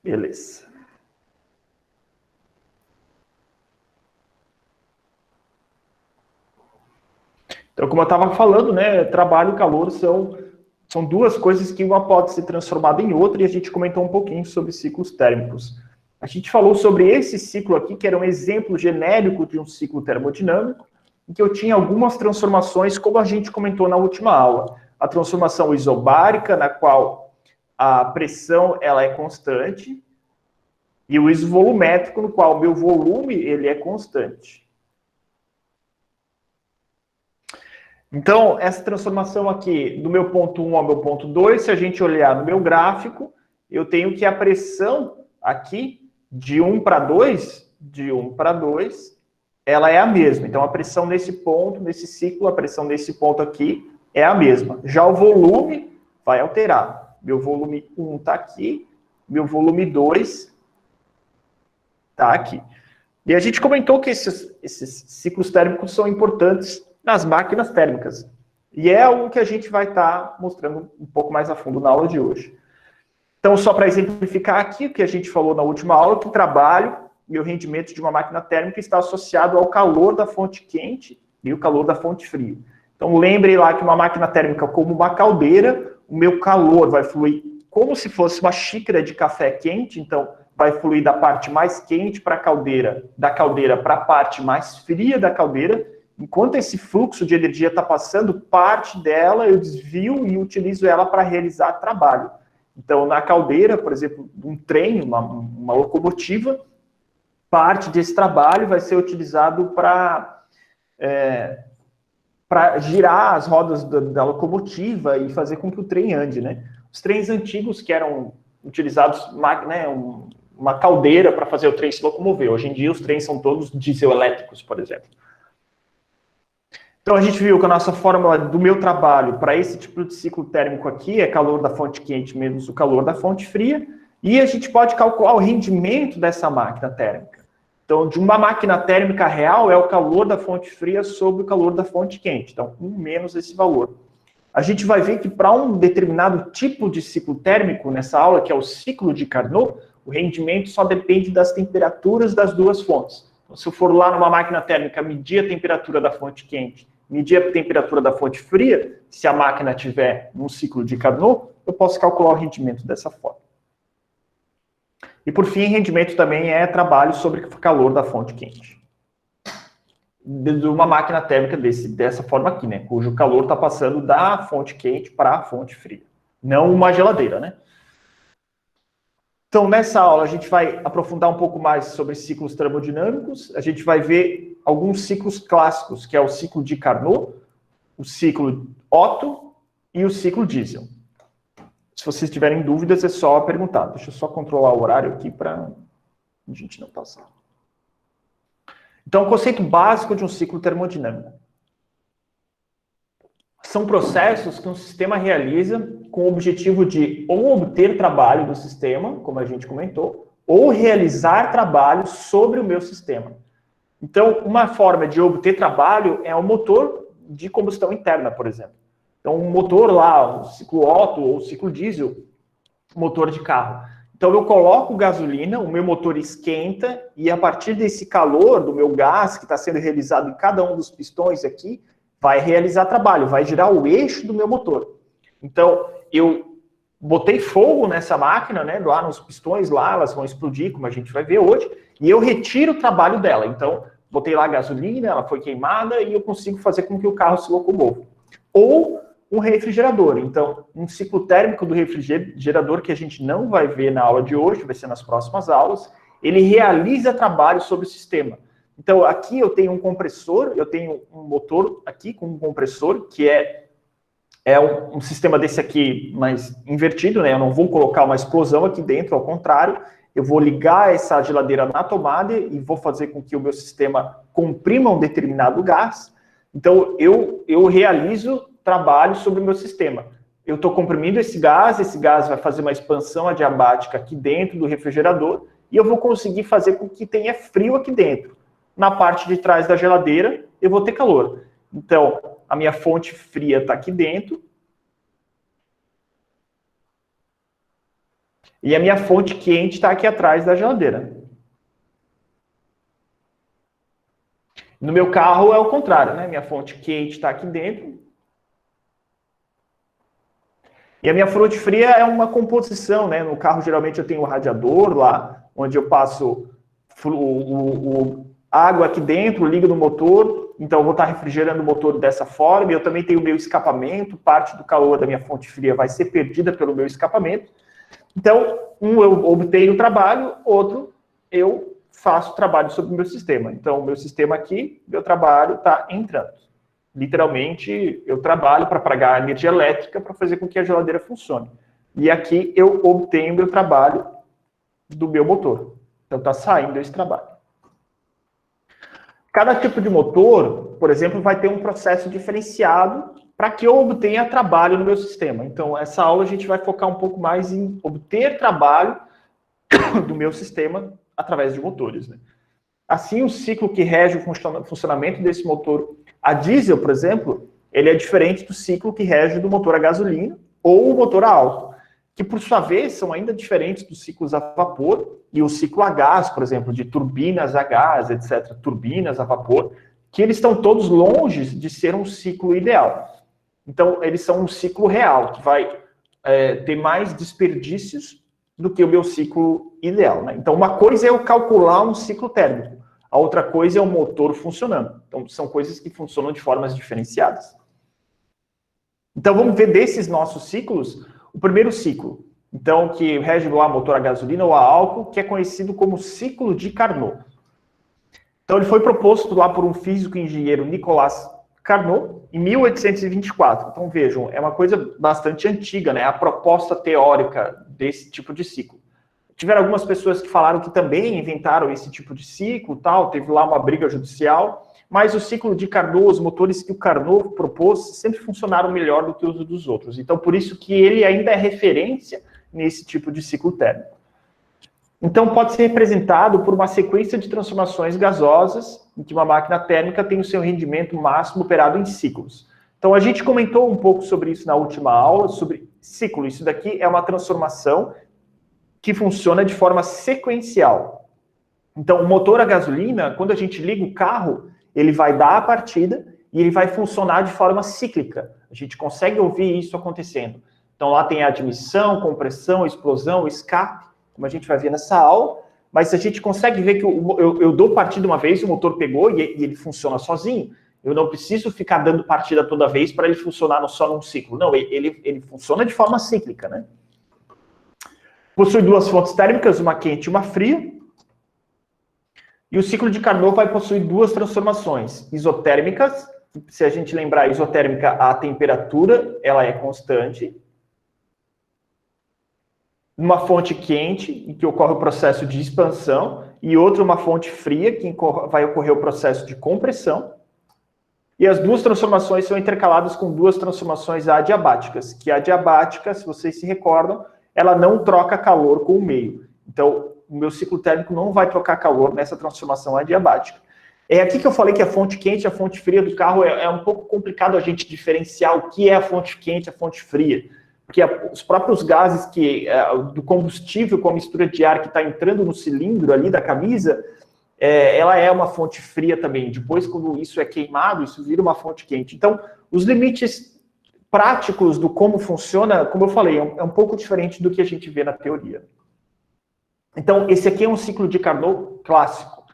Beleza. Então, como eu estava falando, né, trabalho e calor são duas coisas que uma pode ser transformada em outra, e a gente comentou um pouquinho sobre ciclos térmicos. A gente falou sobre esse ciclo aqui, que era um exemplo genérico de um ciclo termodinâmico, em que eu tinha algumas transformações, como a gente comentou na última aula. A transformação isobárica, na qual a pressão ela é constante, e o isovolumétrico, no qual o meu volume ele é constante. Então, essa transformação aqui, do meu ponto 1 ao meu ponto 2, se a gente olhar no meu gráfico, eu tenho que a pressão aqui, de 1 para 2, ela é a mesma. Então, a pressão nesse ponto, nesse ciclo, a pressão nesse ponto aqui é a mesma. Já o volume vai alterar. Meu volume 1 está aqui, meu volume 2 está aqui. E a gente comentou que esses ciclos térmicos são importantes nas máquinas térmicas. E é algo que a gente vai estar mostrando um pouco mais a fundo na aula de hoje. Então, só para exemplificar aqui o que a gente falou na última aula, que o trabalho e o rendimento de uma máquina térmica está associado ao calor da fonte quente e o calor da fonte fria. Então, lembre lá que uma máquina térmica, como uma caldeira, o meu calor vai fluir como se fosse uma xícara de café quente, então vai fluir da parte mais quente para a caldeira, da caldeira para a parte mais fria da caldeira. Enquanto esse fluxo de energia está passando, parte dela eu desvio e utilizo ela para realizar trabalho. Então, na caldeira, por exemplo, um trem, uma locomotiva, parte desse trabalho vai ser utilizado para girar as rodas da locomotiva e fazer com que o trem ande, né? Os trens antigos que eram utilizados, né, uma caldeira para fazer o trem se locomover. Hoje em dia, os trens são todos dieselétricos, por exemplo. Então, a gente viu que a nossa fórmula do meu trabalho para esse tipo de ciclo térmico aqui é calor da fonte quente menos o calor da fonte fria, e a gente pode calcular o rendimento dessa máquina térmica. Então, de uma máquina térmica real é o calor da fonte fria sobre o calor da fonte quente. Então, 1 menos esse valor. A gente vai ver que para um determinado tipo de ciclo térmico, nessa aula, que é o ciclo de Carnot, o rendimento só depende das temperaturas das duas fontes. Então, se eu for lá numa máquina térmica medir a temperatura da fonte quente, medir a temperatura da fonte fria, se a máquina estiver num ciclo de Carnot, eu posso calcular o rendimento dessa forma. E, por fim, rendimento também é trabalho sobre o calor da fonte quente. De uma máquina térmica dessa forma aqui, né? Cujo calor está passando da fonte quente para a fonte fria. Não uma geladeira, né? Então, nessa aula, a gente vai aprofundar um pouco mais sobre ciclos termodinâmicos. A gente vai ver alguns ciclos clássicos, que é o ciclo de Carnot, o ciclo Otto e o ciclo Diesel. Se vocês tiverem dúvidas, é só perguntar. Deixa eu só controlar o horário aqui para a gente não passar. Então, o conceito básico de um ciclo termodinâmico. São processos que um sistema realiza com o objetivo de ou obter trabalho do sistema, como a gente comentou, ou realizar trabalho sobre o meu sistema. Então, uma forma de obter trabalho é o motor de combustão interna, por exemplo. Então, um motor lá, o ciclo Otto ou o ciclo diesel, motor de carro. Então, eu coloco gasolina, o meu motor esquenta, e a partir desse calor do meu gás, que está sendo realizado em cada um dos pistões aqui, vai realizar trabalho, vai girar o eixo do meu motor. Então, eu botei fogo nessa máquina, né, lá nos pistões, lá, elas vão explodir, como a gente vai ver hoje, e eu retiro o trabalho dela. Então, botei lá gasolina, ela foi queimada, e eu consigo fazer com que o carro se locomova. Ou um refrigerador. Então, um ciclo térmico do refrigerador, que a gente não vai ver na aula de hoje, vai ser nas próximas aulas, ele realiza trabalho sobre o sistema. Então, aqui eu tenho um compressor, eu tenho um motor aqui com um compressor, que é um sistema desse aqui mais invertido, né? Eu não vou colocar uma explosão aqui dentro, ao contrário, eu vou ligar essa geladeira na tomada e vou fazer com que o meu sistema comprima um determinado gás. Então, eu realizo trabalho sobre o meu sistema. Eu estou comprimindo esse gás vai fazer uma expansão adiabática aqui dentro do refrigerador e eu vou conseguir fazer com que tenha frio aqui dentro. Na parte de trás da geladeira, eu vou ter calor. Então, a minha fonte fria está aqui dentro. E a minha fonte quente está aqui atrás da geladeira. No meu carro é o contrário, né? Minha fonte quente está aqui dentro. E a minha fonte fria é uma composição, né? No carro, geralmente, eu tenho o radiador lá, onde eu passo água aqui dentro, ligo no motor, então eu vou estar refrigerando o motor dessa forma. Eu também tenho o meu escapamento, parte do calor da minha fonte fria vai ser perdida pelo meu escapamento. Então, um eu obtenho o trabalho, outro eu faço trabalho sobre o meu sistema. Então, o meu sistema aqui, meu trabalho está entrando. Literalmente, eu trabalho para pagar a energia elétrica para fazer com que a geladeira funcione. E aqui eu obtenho meu trabalho do meu motor. Então, está saindo esse trabalho. Cada tipo de motor, por exemplo, vai ter um processo diferenciado para que eu obtenha trabalho no meu sistema. Então, essa aula a gente vai focar um pouco mais em obter trabalho do meu sistema através de motores, né? Assim, o ciclo que rege o funcionamento desse motor a diesel, por exemplo, ele é diferente do ciclo que rege do motor a gasolina ou o motor a álcool, que, por sua vez, são ainda diferentes dos ciclos a vapor e o ciclo a gás, por exemplo, de turbinas a gás, etc., turbinas a vapor, que eles estão todos longe de ser um ciclo ideal. Então, eles são um ciclo real, que vai ter mais desperdícios do que o meu ciclo ideal, né? Então, uma coisa é eu calcular um ciclo térmico, a outra coisa é o motor funcionando. Então, são coisas que funcionam de formas diferenciadas. Então, vamos ver desses nossos ciclos, o primeiro ciclo, então, que rege lá motor a gasolina ou a álcool, que é conhecido como ciclo de Carnot. Então, ele foi proposto lá por um físico e engenheiro Nicolas Carnot, em 1824. Então, vejam, é uma coisa bastante antiga, né? A proposta teórica desse tipo de ciclo. Tiveram algumas pessoas que falaram que também inventaram esse tipo de ciclo, tal, teve lá uma briga judicial, mas o ciclo de Carnot, os motores que o Carnot propôs, sempre funcionaram melhor do que os dos outros. Então, por isso que ele ainda é referência nesse tipo de ciclo térmico. Então, pode ser representado por uma sequência de transformações gasosas, em que uma máquina térmica tem o seu rendimento máximo operado em ciclos. Então, a gente comentou um pouco sobre isso na última aula, sobre ciclo. Isso daqui é uma transformação que funciona de forma sequencial. Então, o motor a gasolina, quando a gente liga o carro, ele vai dar a partida e ele vai funcionar de forma cíclica. A gente consegue ouvir isso acontecendo. Então, lá tem a admissão, compressão, explosão, escape, como a gente vai ver nessa aula, mas a gente consegue ver que eu dou partida uma vez, o motor pegou e ele funciona sozinho. Eu não preciso ficar dando partida toda vez para ele funcionar só num ciclo. Não, ele funciona de forma cíclica, né? Possui duas fontes térmicas, uma quente e uma fria. E o ciclo de Carnot vai possuir duas transformações isotérmicas. Se a gente lembrar, isotérmica, a temperatura ela é constante. Uma fonte quente, em que ocorre o processo de expansão, e outra uma fonte fria, que vai ocorrer o processo de compressão. E as duas transformações são intercaladas com duas transformações adiabáticas, que a adiabática, se vocês se recordam, ela não troca calor com o meio. Então, o meu ciclo térmico não vai trocar calor nessa transformação adiabática. É aqui que eu falei que a fonte quente e a fonte fria do carro é um pouco complicado a gente diferenciar o que é a fonte quente e a fonte fria. Porque os próprios gases do combustível com a mistura de ar que está entrando no cilindro ali da camisa, ela é uma fonte fria também. Depois, quando isso é queimado, isso vira uma fonte quente. Então, os limites práticos do como funciona, como eu falei, é um pouco diferente do que a gente vê na teoria. Então, esse aqui é um ciclo de Carnot clássico.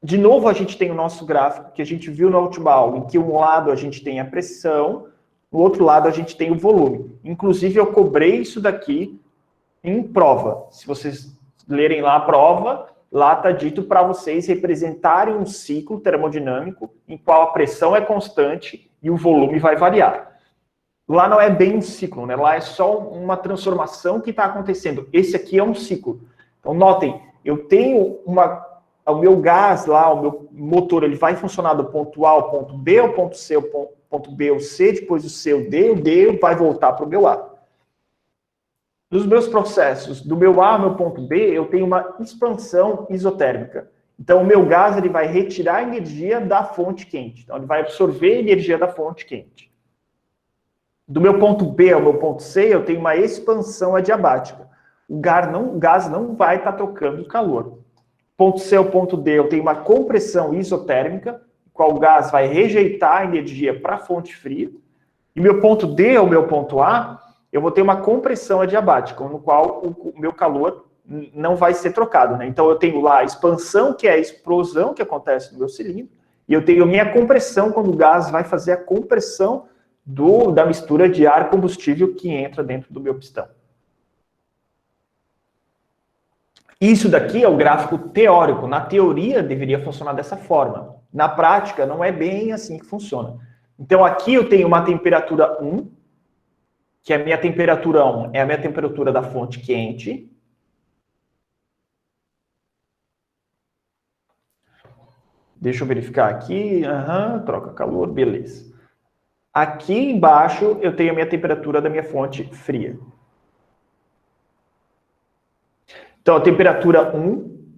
De novo, a gente tem o nosso gráfico, que a gente viu na última aula, em que um lado a gente tem a pressão, no outro lado a gente tem o volume. Inclusive, eu cobrei isso daqui em prova. Se vocês lerem lá a prova, lá está dito para vocês representarem um ciclo termodinâmico em qual a pressão é constante e o volume vai variar. Lá não é bem um ciclo, né? Lá é só uma transformação que está acontecendo. Esse aqui é um ciclo. Então, notem, eu tenho o meu gás lá, o meu motor, ele vai funcionar do ponto A ao ponto B, ao ponto C, ao ponto B ao C, depois do C ao D, o D vai voltar para o meu A. Nos meus processos, do meu A ao meu ponto B, eu tenho uma expansão isotérmica. Então, o meu gás ele vai retirar a energia da fonte quente. Então, ele vai absorver a energia da fonte quente. Do meu ponto B ao meu ponto C, eu tenho uma expansão adiabática. o gás não vai estar trocando calor. Ponto C ao ponto D, eu tenho uma compressão isotérmica, qual o gás vai rejeitar a energia para a fonte fria. E meu ponto D ou meu ponto A, eu vou ter uma compressão adiabática, no qual o meu calor não vai ser trocado, né? Então eu tenho lá a expansão, que é a explosão que acontece no meu cilindro, e eu tenho a minha compressão, quando o gás vai fazer a compressão da mistura de ar combustível que entra dentro do meu pistão. Isso daqui é o gráfico teórico. Na teoria deveria funcionar dessa forma. Na prática não é bem assim que funciona. Então aqui eu tenho uma temperatura 1, que a minha temperatura 1 é a minha temperatura da fonte quente. Deixa eu verificar aqui. Troca calor, beleza. Aqui embaixo eu tenho a minha temperatura da minha fonte fria. Então a temperatura 1,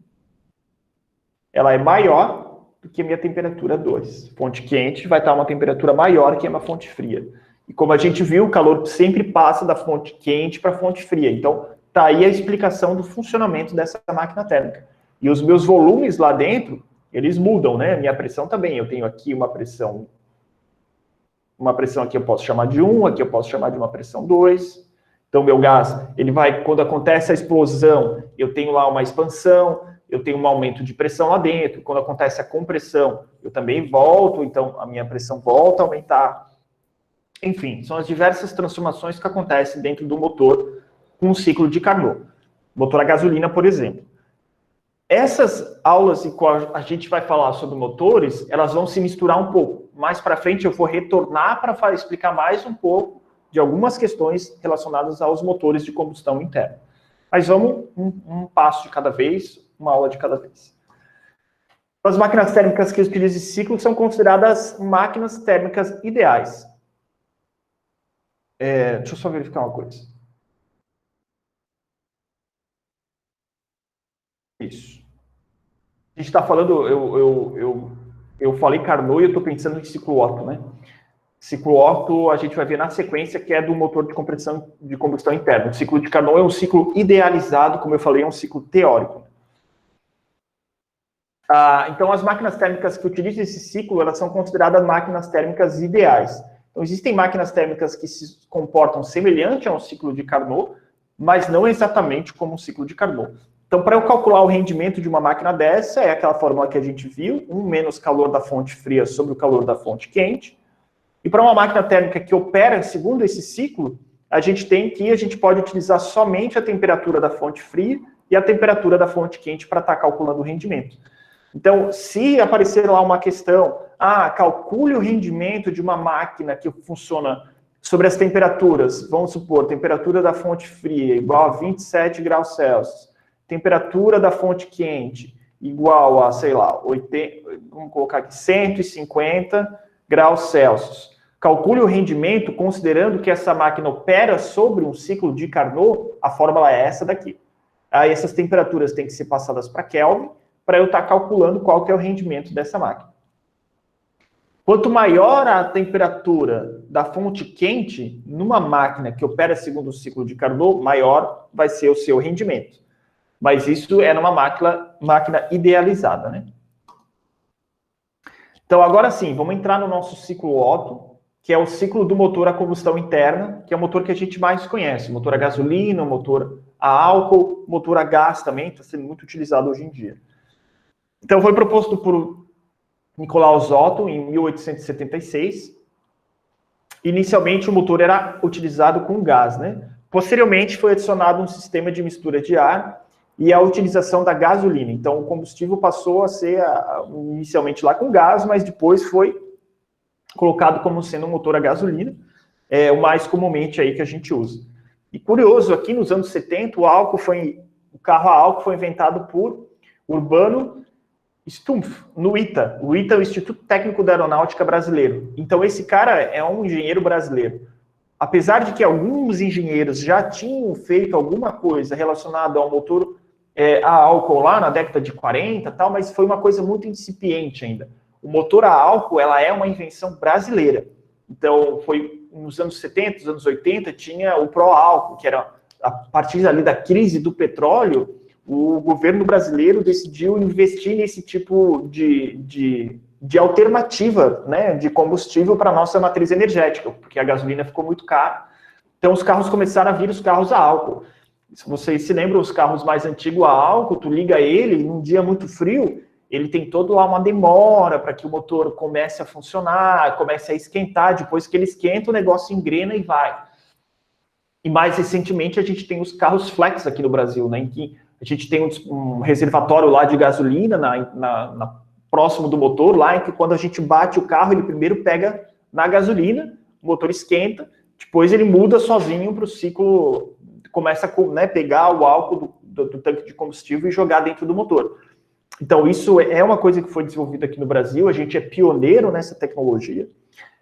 ela é maior do que a minha temperatura 2. Fonte quente vai estar uma temperatura maior que a minha fonte fria. E como a gente viu, o calor sempre passa da fonte quente para a fonte fria. Então, tá aí a explicação do funcionamento dessa máquina térmica. E os meus volumes lá dentro, eles mudam, né? Minha pressão também. Eu tenho aqui uma pressão aqui eu posso chamar de 1, aqui eu posso chamar de uma pressão 2. Então, meu gás, ele vai, quando acontece a explosão, eu tenho lá uma expansão, eu tenho um aumento de pressão lá dentro. Quando acontece a compressão, eu também volto, então a minha pressão volta a aumentar. Enfim, são as diversas transformações que acontecem dentro do motor com um ciclo de Carnot. Motor a gasolina, por exemplo. Essas aulas em qual a gente vai falar sobre motores, elas vão se misturar um pouco. Mais para frente eu vou retornar para explicar mais um pouco de algumas questões relacionadas aos motores de combustão interna. Mas vamos um passo de cada vez, uma aula de cada vez. As máquinas térmicas que utilizam esse ciclo são consideradas máquinas térmicas ideais. Deixa eu só verificar uma coisa. Isso. A gente está falando, eu falei Carnot e eu estou pensando em ciclo Otto, né? Ciclo Otto, a gente vai ver na sequência, que é do motor de combustão interna. O ciclo de Carnot é um ciclo idealizado, como eu falei, é um ciclo teórico. Então, as máquinas térmicas que utilizam esse ciclo, elas são consideradas máquinas térmicas ideais. Então, existem máquinas térmicas que se comportam semelhante a um ciclo de Carnot, mas não exatamente como um ciclo de Carnot. Então, para eu calcular o rendimento de uma máquina dessa, é aquela fórmula que a gente viu, 1 menos calor da fonte fria sobre o calor da fonte quente. E para uma máquina térmica que opera segundo esse ciclo, a gente pode utilizar somente a temperatura da fonte fria e a temperatura da fonte quente para estar calculando o rendimento. Então, se aparecer lá uma questão, calcule o rendimento de uma máquina que funciona sobre as temperaturas, vamos supor, temperatura da fonte fria igual a 27 graus Celsius, temperatura da fonte quente igual a, sei lá, 80, vamos colocar aqui, 150 graus Celsius. Calcule o rendimento considerando que essa máquina opera sobre um ciclo de Carnot, a fórmula é essa daqui. Aí essas temperaturas têm que ser passadas para Kelvin, para eu estar calculando qual que é o rendimento dessa máquina. Quanto maior a temperatura da fonte quente, numa máquina que opera segundo o ciclo de Carnot, maior vai ser o seu rendimento. Mas isso é numa máquina idealizada, né? Então, agora sim, vamos entrar no nosso ciclo Otto, que é o ciclo do motor a combustão interna, que é o motor que a gente mais conhece. Motor a gasolina, motor a álcool, motor a gás também, está sendo muito utilizado hoje em dia. Então, foi proposto por Nikolaus Otto em 1876. Inicialmente, o motor era utilizado com gás, né? Posteriormente, foi adicionado um sistema de mistura de ar e a utilização da gasolina. Então, o combustível passou a ser inicialmente lá com gás, mas depois foi colocado como sendo um motor a gasolina, o mais comumente aí que a gente usa. E curioso, aqui nos anos 70, o carro a álcool foi inventado por Urbano Stumpf, no ITA. O ITA é o Instituto Técnico da Aeronáutica Brasileiro. Então, esse cara é um engenheiro brasileiro. Apesar de que alguns engenheiros já tinham feito alguma coisa relacionada ao motor a álcool lá na década de 40 e tal, mas foi uma coisa muito incipiente ainda. O motor a álcool, ela é uma invenção brasileira. Então, foi nos anos 70, nos anos 80, tinha o pró-álcool, que era a partir ali da crise do petróleo, o governo brasileiro decidiu investir nesse tipo de alternativa, né, de combustível para a nossa matriz energética, porque a gasolina ficou muito cara. Então, os carros começaram a vir, os carros a álcool. Se vocês se lembram, os carros mais antigos a álcool, tu liga ele, num dia muito frio, ele tem toda lá uma demora para que o motor comece a funcionar, comece a esquentar. Depois que ele esquenta, o negócio engrena e vai. E mais recentemente, a gente tem os carros flex aqui no Brasil, né, em que a gente tem um reservatório lá de gasolina próximo do motor, lá em que quando a gente bate o carro, ele primeiro pega na gasolina, o motor esquenta, depois ele muda sozinho para o ciclo, começa a, né, pegar o álcool do tanque de combustível e jogar dentro do motor. Então, isso é uma coisa que foi desenvolvida aqui no Brasil, a gente é pioneiro nessa tecnologia,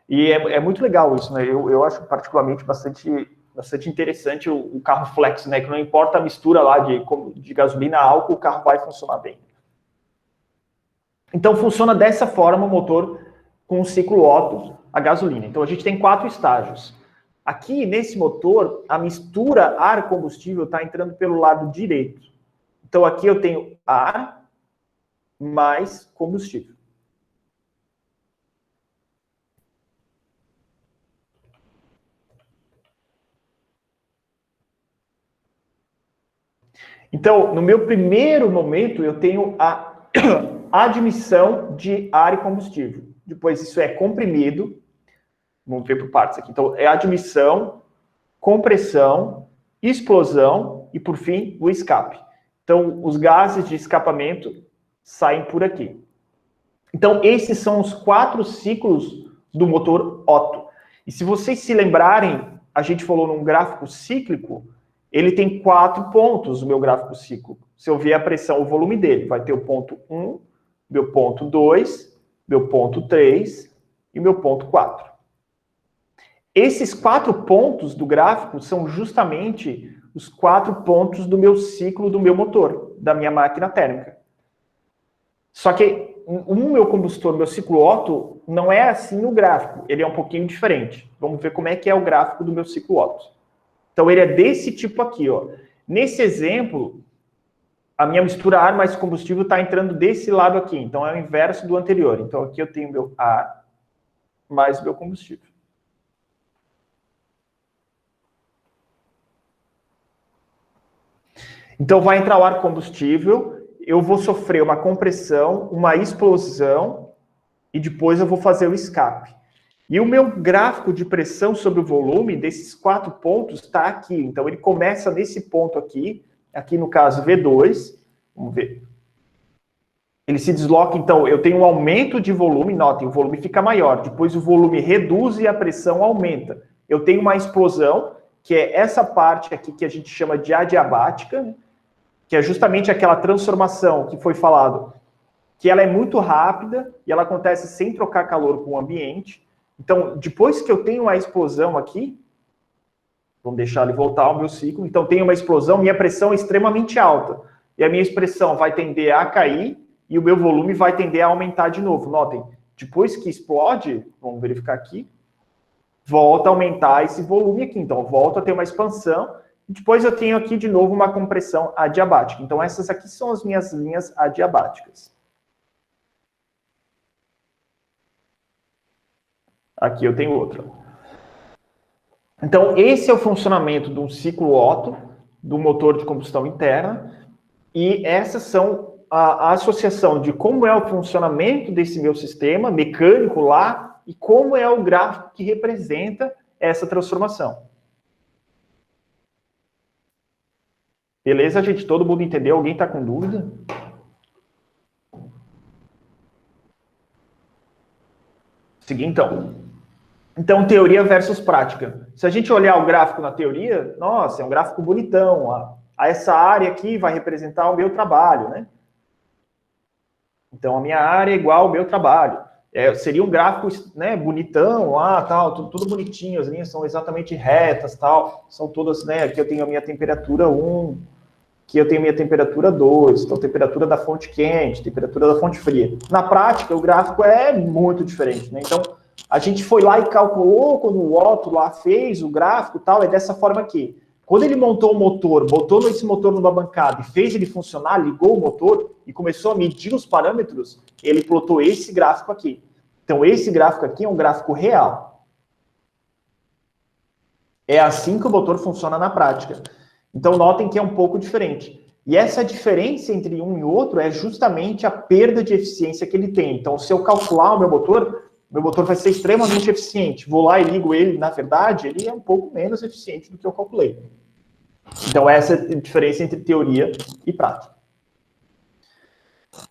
e é muito legal isso, né? Eu acho particularmente bastante interessante o carro flex, né? Que não importa a mistura lá de gasolina a álcool, o carro vai funcionar bem. Então, funciona dessa forma o motor com o ciclo Otto, a gasolina. Então, a gente tem 4 estágios. Aqui, nesse motor, a mistura ar-combustível está entrando pelo lado direito. Então, aqui eu tenho ar mais combustível. Então, no meu primeiro momento, eu tenho a admissão de ar e combustível. Depois, isso é comprimido. Vamos ver por partes aqui. Então, é admissão, compressão, explosão e, por fim, o escape. Então, os gases de escapamento saem por aqui. Então, esses são os 4 ciclos do motor Otto. E se vocês se lembrarem, a gente falou num gráfico cíclico, ele tem 4 pontos, o meu gráfico cíclico. Se eu ver a pressão, o volume dele, vai ter o ponto 1, meu ponto 2, meu ponto 3 e meu ponto 4. Esses 4 pontos do gráfico são justamente os 4 pontos do meu ciclo do meu motor, da minha máquina térmica. Só que o meu combustor, meu ciclo Otto, não é assim no gráfico, ele é um pouquinho diferente. Vamos ver como é que é o gráfico do meu ciclo Otto. Então, ele é desse tipo aqui, ó. Nesse exemplo, a minha mistura ar mais combustível está entrando desse lado aqui. Então, é o inverso do anterior. Então, aqui eu tenho meu ar mais meu combustível. Então, vai entrar o ar combustível, eu vou sofrer uma compressão, uma explosão, e depois eu vou fazer o escape. E o meu gráfico de pressão sobre o volume desses 4 pontos está aqui. Então, ele começa nesse ponto aqui no caso V2, vamos ver. Ele se desloca, então, eu tenho um aumento de volume, notem, o volume fica maior, depois o volume reduz e a pressão aumenta. Eu tenho uma explosão, que é essa parte aqui que a gente chama de adiabática, que é justamente aquela transformação que foi falado, que ela é muito rápida e ela acontece sem trocar calor com o ambiente. Então, depois que eu tenho uma explosão aqui, vamos deixar ele voltar ao meu ciclo, então tem uma explosão, minha pressão é extremamente alta, e a minha expressão vai tender a cair, e o meu volume vai tender a aumentar de novo. Notem, depois que explode, vamos verificar aqui, volta a aumentar esse volume aqui, então volta a ter uma expansão, e depois eu tenho aqui de novo uma compressão adiabática. Então essas aqui são as minhas linhas adiabáticas. Aqui eu tenho outra. Então, esse é o funcionamento de um ciclo Otto, do motor de combustão interna, e essas são a associação de como é o funcionamento desse meu sistema mecânico lá e como é o gráfico que representa essa transformação. Beleza, gente? Todo mundo entendeu? Alguém está com dúvida? Seguir, então. Então, teoria versus prática. Se a gente olhar o gráfico na teoria, nossa, é um gráfico bonitão. Essa área aqui vai representar o meu trabalho, né? Então, a minha área é igual ao meu trabalho. Seria um gráfico, né, bonitão, tal, tudo bonitinho, as linhas são exatamente retas, tal, são todas, né, aqui eu tenho a minha temperatura 1, aqui eu tenho a minha temperatura 2, então temperatura da fonte quente, temperatura da fonte fria. Na prática, o gráfico é muito diferente, né? Então, a gente foi lá e calculou, quando o Otto lá fez o gráfico, tal, é dessa forma aqui. Quando ele montou o motor, botou esse motor numa bancada e fez ele funcionar, ligou o motor e começou a medir os parâmetros, ele plotou esse gráfico aqui. Então, esse gráfico aqui é um gráfico real. É assim que o motor funciona na prática. Então, notem que é um pouco diferente. E essa diferença entre um e outro é justamente a perda de eficiência que ele tem. Então, se eu calcular o meu motor vai ser extremamente eficiente. Vou lá e ligo ele, na verdade, ele é um pouco menos eficiente do que eu calculei. Então, essa é a diferença entre teoria e prática.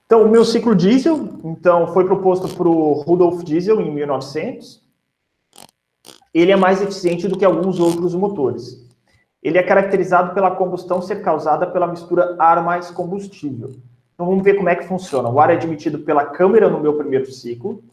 Então, o meu ciclo diesel, então, foi proposto por Rudolf Diesel em 1900. Ele é mais eficiente do que alguns outros motores. Ele é caracterizado pela combustão ser causada pela mistura ar mais combustível. Então, vamos ver como é que funciona. O ar é admitido pela câmara no meu primeiro ciclo.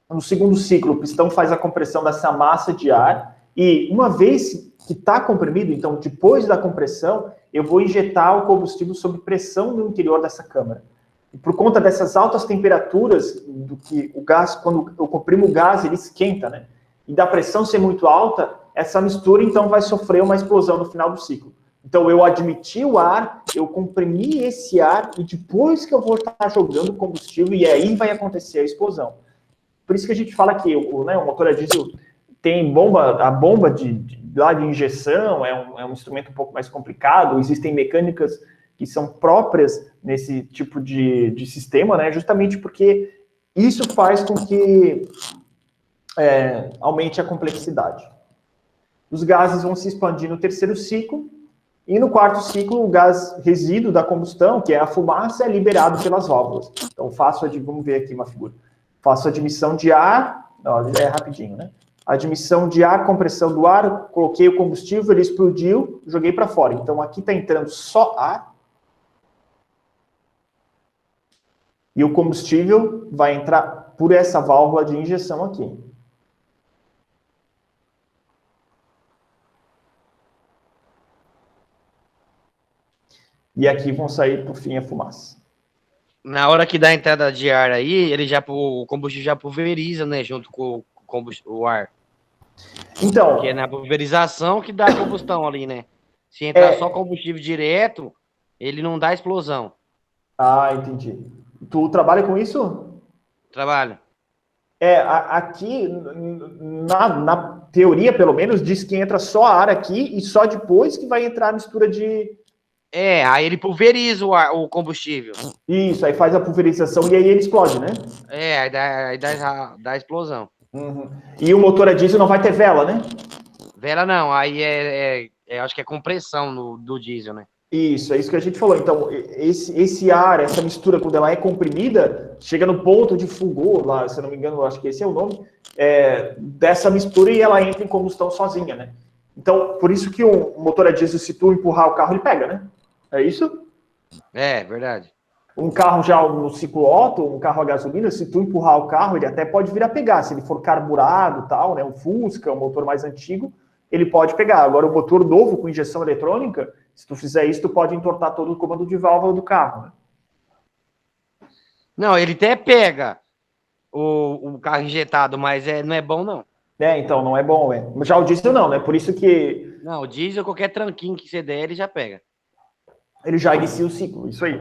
No segundo ciclo, o pistão faz a compressão dessa massa de ar. E uma vez que está comprimido, então, depois da compressão, eu vou injetar o combustível sob pressão no interior dessa câmara. E por conta dessas altas temperaturas, do que o gás, quando eu comprimo o gás, ele esquenta, né? E da pressão ser muito alta, essa mistura, então, vai sofrer uma explosão no final do ciclo. Então, eu admiti o ar, eu comprimi esse ar, e depois que eu vou estar jogando combustível, e aí vai acontecer a explosão. Por isso que a gente fala que o motor a diesel tem a bomba de injeção, é um instrumento um pouco mais complicado, existem mecânicas que são próprias nesse tipo de sistema, né? Justamente porque isso faz com que aumente a complexidade. Os gases vão se expandir no terceiro ciclo, e no quarto ciclo, o gás resíduo da combustão, que é a fumaça, é liberado pelas válvulas. Então, vamos ver aqui uma figura. Faço admissão de ar, é rapidinho, né? Admissão de ar, compressão do ar, coloquei o combustível, ele explodiu, joguei para fora. Então, aqui está entrando só ar. E o combustível vai entrar por essa válvula de injeção aqui. E aqui vão sair, por fim, a fumaça. Na hora que dá a entrada de ar aí, o combustível já pulveriza, né? Junto com o ar. Então... Porque é na pulverização que dá a combustão ali, né? Se entrar só combustível direto, ele não dá explosão. Ah, entendi. Tu trabalha com isso? Trabalho. Aqui, na teoria, pelo menos, diz que entra só ar aqui e só depois que vai entrar a mistura de... Aí ele pulveriza o combustível. Isso, aí faz a pulverização e aí ele explode, né? Aí dá explosão. Uhum. E o motor a diesel não vai ter vela, né? Vela não, aí acho que é compressão do diesel, né? Isso, é isso que a gente falou. Então, esse ar, essa mistura, quando ela é comprimida, chega no ponto de fulgor, lá, se eu não me engano, acho que esse é o nome, dessa mistura e ela entra em combustão sozinha, né? Então, por isso que o motor a diesel, se tu empurrar o carro, ele pega, né? É isso? Verdade. Um carro já no ciclo Otto, um carro a gasolina, se tu empurrar o carro, ele até pode vir a pegar. Se ele for carburado, tal, né, um Fusca, um motor mais antigo, ele pode pegar. Agora, o motor novo com injeção eletrônica, se tu fizer isso, tu pode entortar todo o comando de válvula do carro, né? Não, ele até pega o carro injetado, mas não é bom, não. Então, não é bom, Já o diesel não, né? Por isso que... Não, o diesel, qualquer tranquinho que você der, ele já pega. Ele já inicia o ciclo, isso aí.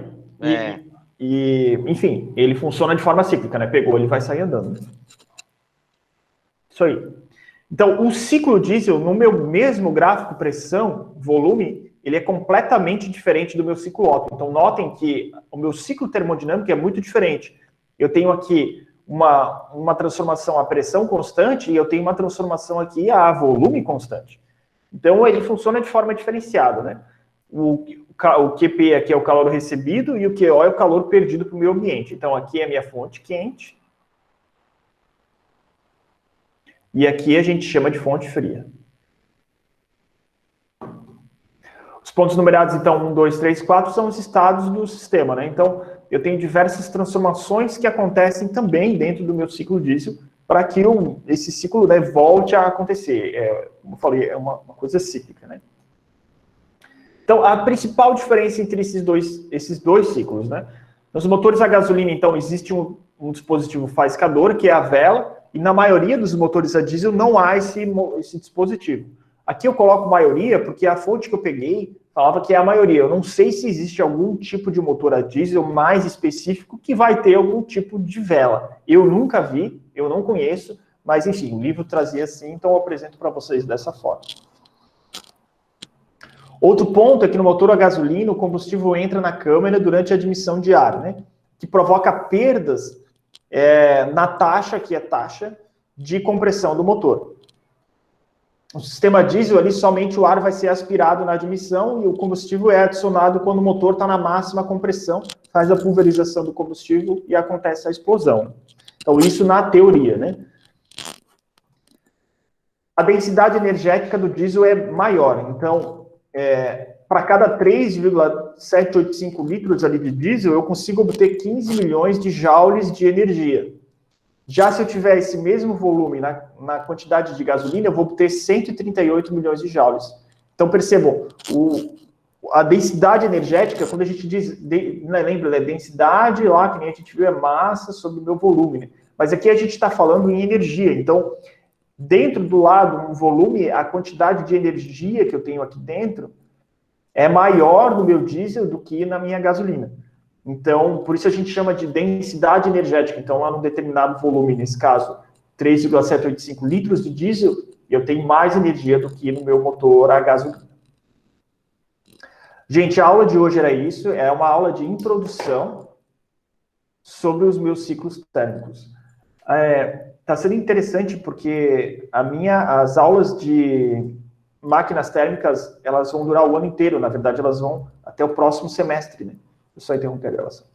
Enfim, ele funciona de forma cíclica, né? Pegou, ele vai sair andando. Isso aí. Então, o ciclo diesel, no meu mesmo gráfico pressão, volume, ele é completamente diferente do meu ciclo Otto. Então, notem que o meu ciclo termodinâmico é muito diferente. Eu tenho aqui uma transformação a pressão constante e eu tenho uma transformação aqui a volume constante. Então, ele funciona de forma diferenciada, né? O QP aqui é o calor recebido e o QO é o calor perdido para o meio ambiente. Então, aqui é a minha fonte quente. E aqui a gente chama de fonte fria. Os pontos numerados, então, 1, 2, 3, 4, são os estados do sistema, né? Então, eu tenho diversas transformações que acontecem também dentro do meu ciclo diesel para que esse ciclo, né, volte a acontecer. Como eu falei, é uma coisa cíclica, né? Então, a principal diferença entre esses dois ciclos, né? Nos motores a gasolina, então, existe um dispositivo faiscador, que é a vela, e na maioria dos motores a diesel não há esse dispositivo. Aqui eu coloco maioria porque a fonte que eu peguei falava que é a maioria. Eu não sei se existe algum tipo de motor a diesel mais específico que vai ter algum tipo de vela. Eu nunca vi, eu não conheço, mas enfim, o livro trazia assim, então eu apresento para vocês dessa forma. Outro ponto é que no motor a gasolina o combustível entra na câmara durante a admissão de ar, né? Que provoca perdas na taxa, que é taxa de compressão do motor. O sistema diesel ali, somente o ar vai ser aspirado na admissão e o combustível é adicionado quando o motor está na máxima compressão, faz a pulverização do combustível e acontece a explosão. Então, isso na teoria, né? A densidade energética do diesel é maior. Então, para cada 3,785 litros ali de diesel, eu consigo obter 15 milhões de joules de energia. Já se eu tiver esse mesmo volume na quantidade de gasolina, eu vou obter 138 milhões de joules. Então, percebam, a densidade energética, quando a gente diz, lembra, densidade lá, que nem a gente viu, é massa sobre o meu volume. Né? Mas aqui a gente está falando em energia. Então, dentro do lado, um volume, a quantidade de energia que eu tenho aqui dentro é maior no meu diesel do que na minha gasolina. Então, por isso a gente chama de densidade energética. Então, lá num determinado volume, nesse caso, 3,785 litros de diesel, eu tenho mais energia do que no meu motor a gasolina. Gente, a aula de hoje era isso. É uma aula de introdução sobre os meus ciclos térmicos. Está sendo interessante porque as aulas de máquinas térmicas, elas vão durar o ano inteiro. Na verdade, elas vão até o próximo semestre, né? Eu só interromper a gravação.